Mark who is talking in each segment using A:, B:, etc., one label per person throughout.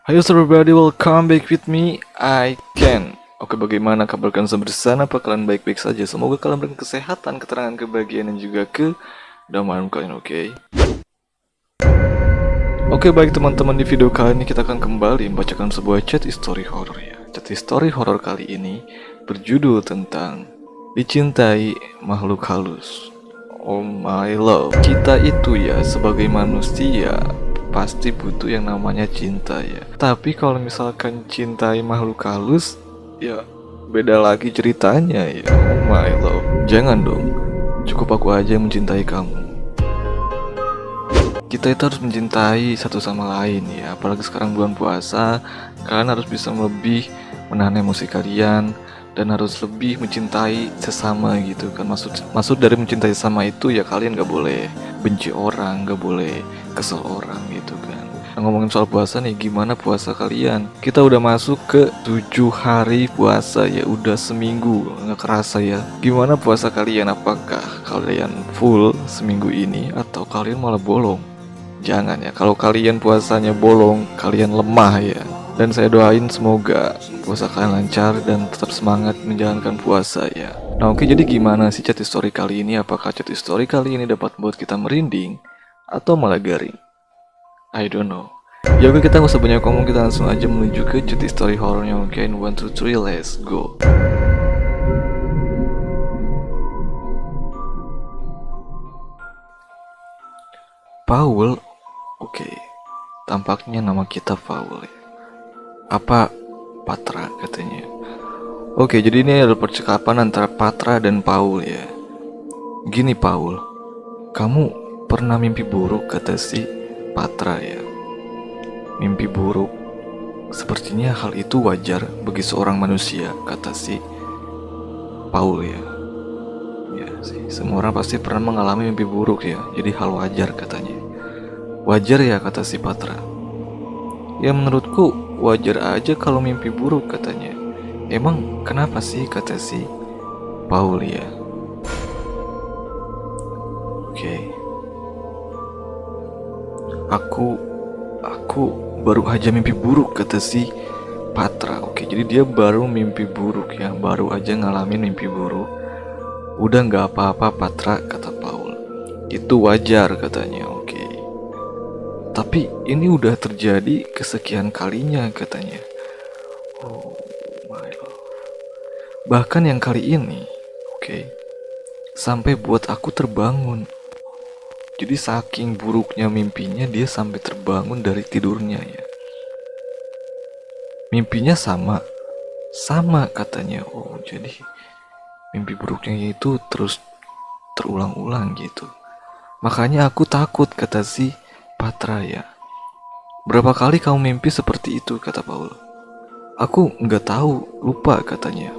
A: Hi everybody, welcome back with me, I Can. Oke, bagaimana kabar kalian semua di sana? Apa kalian baik-baik saja? Semoga kalian berikan kesehatan, keterangan, kebahagiaan, dan juga kedamaian kalian, oke? Oke, baik teman-teman, di video kali ini kita akan kembali membacakan sebuah chat history horror ya. Chat history horror kali ini berjudul tentang dicintai makhluk halus. Oh my love. Kita itu ya sebagai manusia pasti butuh yang namanya cinta ya. Tapi kalau misalkan cintai makhluk halus, ya beda lagi ceritanya ya. Oh my love. Jangan dong. Cukup aku aja yang mencintai kamu. Kita itu harus mencintai satu sama lain ya. Apalagi sekarang bulan puasa, kalian harus bisa lebih menahan emosi kalian dan harus lebih mencintai sesama gitu kan. Maksud dari mencintai sesama itu ya kalian gak boleh benci orang, gak boleh kesel orang gitu kan. Nah, ngomongin soal puasa nih, gimana puasa kalian? Kita udah masuk ke 7 hari puasa ya, udah seminggu, nggak kerasa ya. Gimana puasa kalian? Apakah kalian full seminggu ini atau kalian malah bolong? Jangan ya, kalau kalian puasanya bolong, kalian lemah ya. Dan saya doain semoga puasa kalian lancar dan tetap semangat menjalankan puasa ya. Nah oke, jadi gimana sih chat history kali ini? Apakah chat history kali ini dapat membuat kita merinding atau malah garing? I don't know. Ya oke, kita nggak usah banyak ngomong, kita langsung aja menuju ke chat history horornya. Oke, 1, 2, 3, let's go. Paul, oke. Tampaknya nama kita Paul ya. Apa Patra katanya. Oke, jadi ini adalah percakapan antara Patra dan Paul ya. Gini Paul, kamu pernah mimpi buruk, kata si Patra ya. Mimpi buruk, sepertinya hal itu wajar bagi seorang manusia, kata si Paul ya. Ya sih, semua orang pasti pernah mengalami mimpi buruk ya, jadi hal wajar katanya. Wajar ya, kata si Patra. Ya menurutku wajar aja kalau mimpi buruk, katanya. Emang kenapa sih, kata si Paul ya. Oke. Aku baru aja mimpi buruk, kata si Patra. Oke, jadi dia baru mimpi buruk ya, baru aja ngalamin mimpi buruk. Udah nggak apa-apa Patra, kata Paul. Itu wajar katanya. Oke. Tapi ini udah terjadi kesekian kalinya, katanya. Oh my love. Bahkan yang kali ini, oke, sampai buat aku terbangun. Jadi saking buruknya mimpinya, dia sampai terbangun dari tidurnya ya. Mimpinya sama katanya. Oh, jadi mimpi buruknya itu terus terulang-ulang gitu. Makanya aku takut, kata si Patra ya. Berapa kali kamu mimpi seperti itu, kata Paul. Aku nggak tahu, lupa, katanya.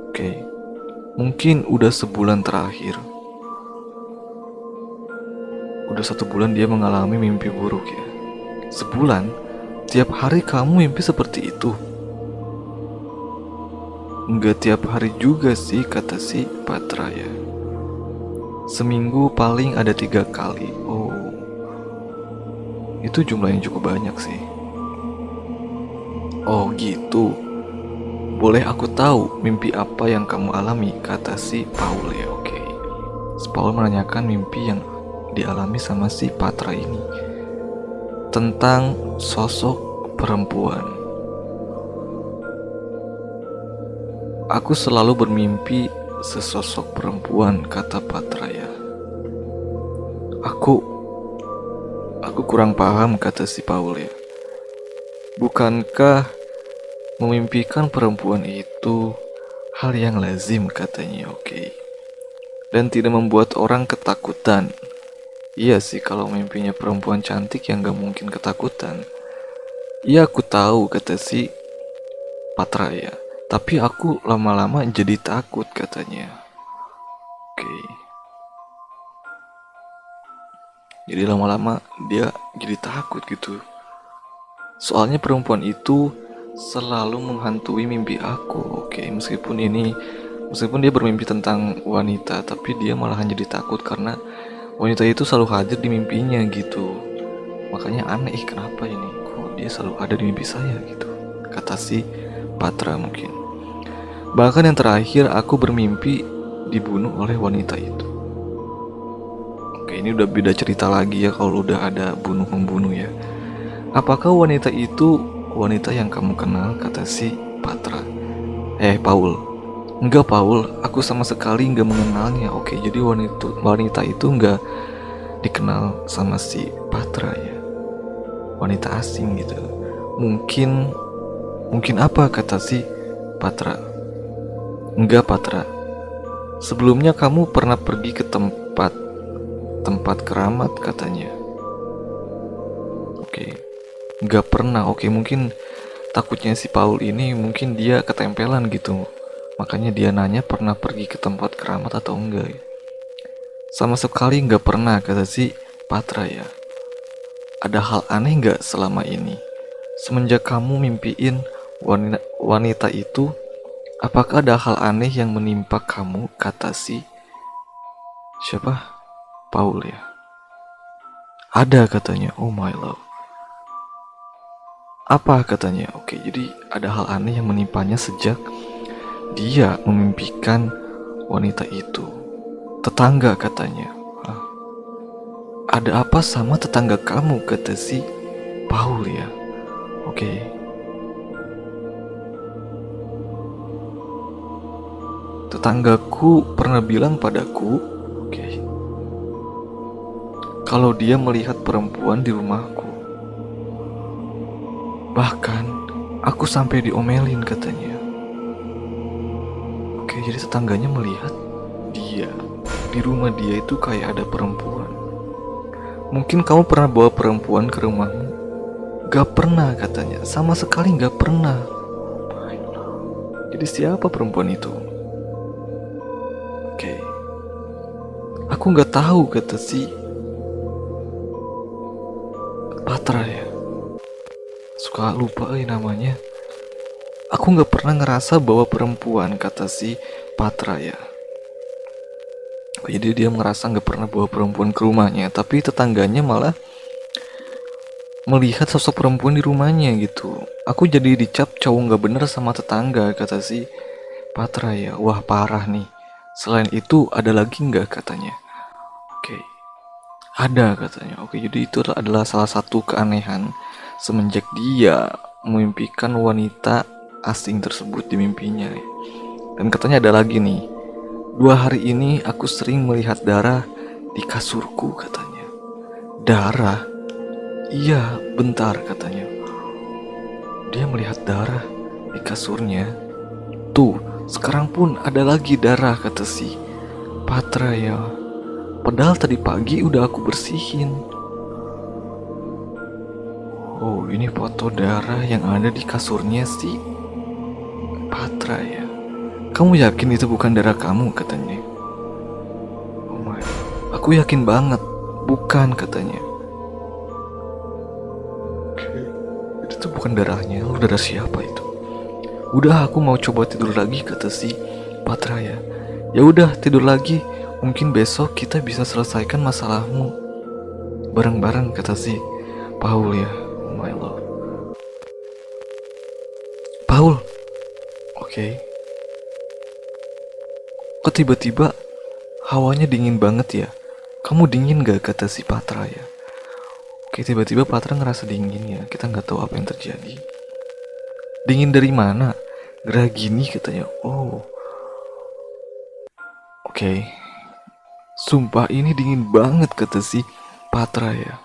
A: Oke, mungkin udah sebulan terakhir. Udah 1 bulan dia mengalami mimpi buruk ya. Sebulan? Tiap hari kamu mimpi seperti itu? Enggak tiap hari juga sih, kata si Patra ya. Seminggu paling ada 3 kali. Oh, itu jumlah yang cukup banyak sih. Oh gitu. Boleh aku tahu mimpi apa yang kamu alami, kata si Paul ya. Oke. Si Paul menanyakan mimpi yang dialami sama si Patra ini tentang sosok perempuan. Aku selalu bermimpi sesosok perempuan, kata Patra ya. Aku kurang paham, kata si Paul ya. Bukankah memimpikan perempuan itu hal yang lazim, katanya. Oke. Dan tidak membuat orang ketakutan. Iya sih, kalau mimpinya perempuan cantik yang gak mungkin ketakutan. Iya aku tahu, kata si Patra ya. Tapi aku lama-lama jadi takut, katanya. Oke. Jadi lama-lama dia jadi takut gitu. Soalnya perempuan itu selalu menghantui mimpi aku. Oke, meskipun dia bermimpi tentang wanita, tapi dia malahan jadi takut karena wanita itu selalu hadir di mimpinya gitu. Makanya aneh, kenapa ini? Kok dia selalu ada di mimpi saya gitu? Kata si Patra mungkin. Bahkan yang terakhir aku bermimpi dibunuh oleh wanita itu. Oke, ini udah beda cerita lagi ya kalau udah ada bunuh-membunuh ya. Apakah wanita itu wanita yang kamu kenal? Kata si Patra. Paul. Enggak Paul, aku sama sekali nggak mengenalnya. Oke, jadi wanita itu nggak dikenal sama si Patra ya. Wanita asing gitu. Mungkin apa kata si Patra. Enggak Patra. Sebelumnya kamu pernah pergi ke tempat keramat katanya. Oke. Enggak pernah. Oke, mungkin takutnya si Paul ini mungkin dia ketempelan gitu. Makanya dia nanya pernah pergi ke tempat keramat atau enggak. Sama sekali nggak pernah kata si Patra ya. Ada hal aneh nggak selama ini? Semenjak kamu mimpiin wanita itu, apakah ada hal aneh yang menimpa kamu? Kata si siapa? Paul ya. Ada katanya. Oh my love. Apa katanya? Oke, jadi ada hal aneh yang menimpanya sejak dia memimpikan wanita itu. Tetangga katanya. Hah? Ada apa sama tetangga kamu? Kata si Paul ya. Oke. Tetanggaku pernah bilang padaku, kalau dia melihat perempuan di rumahku. Bahkan aku sampai diomelin katanya. Oke, jadi tetangganya melihat dia di rumah dia itu kayak ada perempuan. Mungkin kamu pernah bawa perempuan ke rumahmu? Gak pernah katanya, sama sekali gak pernah. Jadi siapa perempuan itu? Oke, aku gak tahu kata si Patra ya. Suka lupa namanya. Aku gak pernah ngerasa bawa perempuan kata si Patra ya. Jadi dia merasa gak pernah bawa perempuan ke rumahnya, tapi tetangganya malah melihat sosok perempuan di rumahnya gitu. Aku jadi dicap cowok gak bener sama tetangga kata si Patra ya. Wah parah nih. Selain itu ada lagi gak katanya? Oke, ada katanya. Oke, jadi itu adalah salah satu keanehan semenjak dia memimpikan wanita asing tersebut di mimpinya. Dan katanya ada lagi nih. 2 hari ini aku sering melihat darah di kasurku katanya. Darah? Iya, bentar katanya. Dia melihat darah di kasurnya. Tuh, sekarang pun ada lagi darah kata si Patra ya. Padahal tadi pagi udah aku bersihin. Oh, ini foto darah yang ada di kasurnya si Patra ya. Kamu yakin itu bukan darah kamu katanya? Oh my, aku yakin banget bukan katanya. Oke, itu bukan darahnya. Lalu darah siapa itu? Udah, aku mau coba tidur lagi kata si Patra ya. Ya udah tidur lagi. Mungkin besok kita bisa selesaikan masalahmu bareng-bareng kata si Paul ya. Oh my love. Paul. Oke. Kok tiba-tiba hawanya dingin banget ya? Kamu dingin gak kata si Patra ya? Oke, tiba-tiba Patra ngerasa dingin ya. Kita nggak tahu apa yang terjadi. Dingin dari mana? Gerah gini katanya. Oh. Oke. Sumpah ini dingin banget kata si Patra ya.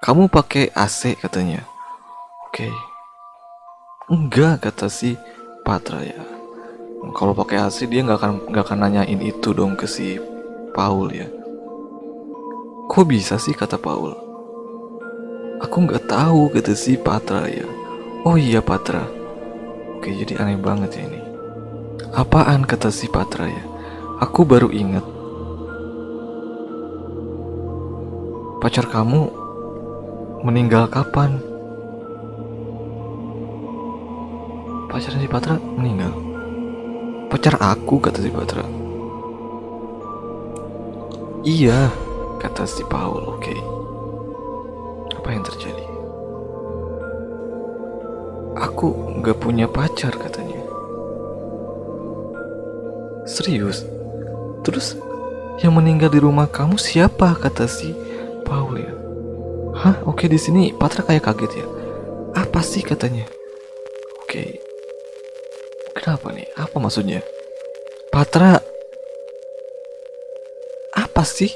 A: Kamu pakai AC katanya. Oke. Enggak kata si Patra ya. Kalau pakai AC dia nggak akan nanyain itu dong ke si Paul ya. Kok bisa sih kata Paul. Aku nggak tahu kata si Patra ya. Oh iya Patra. Oke, jadi aneh banget ya ini. Apaan kata si Patra ya. Aku baru ingat. Pacar kamu meninggal kapan? Pacar si Patra meninggal. Pacar aku kata si Patra. Iya kata si Paul. Oke. yang terjadi? Aku gak punya pacar katanya. Serius? Terus yang meninggal di rumah kamu siapa, kata si Paul ya? Hah? Oke, di sini Patra kayak kaget ya. Apa sih katanya? Oke. Kenapa nih? Apa maksudnya? Patra, apa sih?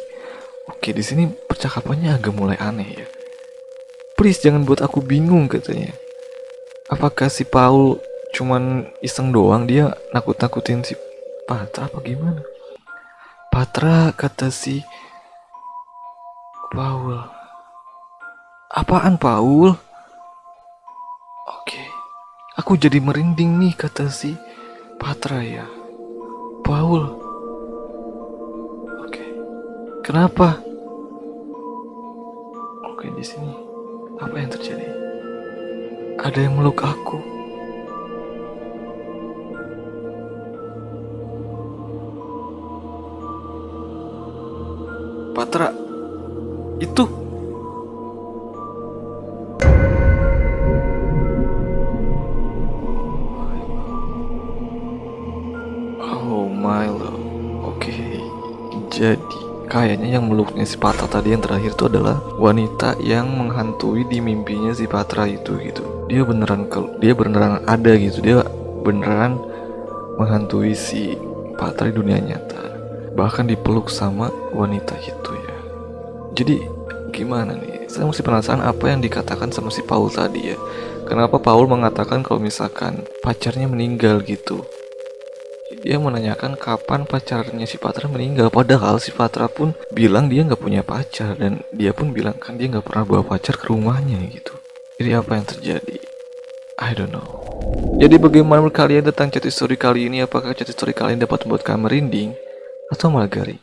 A: Oke, di sini percakapannya agak mulai aneh ya. Please jangan buat aku bingung katanya. Apakah si Paul cuman iseng doang, dia nakut-nakutin si Patra apa gimana? Patra, kata si Paul. Apaan Paul? Oke. Aku jadi merinding nih, kata si Patra ya. Paul. Oke. Kenapa? Oke, di sini apa yang terjadi? Ada yang meluk aku. Patra, itu. Oh Milo. Oke. Jadi kayaknya yang meluknya si Patra tadi yang terakhir itu adalah wanita yang menghantui di mimpinya si Patra itu gitu. Dia beneran ada gitu. Dia beneran menghantui si Patra di dunia nyata. Bahkan dipeluk sama wanita itu ya. Jadi gimana nih? Saya masih penasaran apa yang dikatakan sama si Paul tadi ya. Kenapa Paul mengatakan kalau misalkan pacarnya meninggal gitu? Dia menanyakan kapan pacarnya si Patra meninggal. Padahal si Patra pun bilang dia nggak punya pacar. Dan dia pun bilang kan dia nggak pernah bawa pacar ke rumahnya gitu. Jadi apa yang terjadi? I don't know. Jadi bagaimana menurut kalian tentang chat story kali ini? Apakah chat story kalian dapat membuat kalian merinding? Atau malah garing?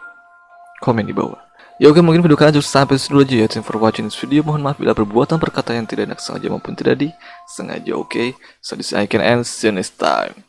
A: Komen di bawah. Ya oke, mungkin video kalian cukup sampai situ aja ya. Thanks for watching this video. Mohon maaf bila perbuatan perkataan yang tidak enak sengaja maupun tidak disengaja. Oke, so this I can end. See you next time.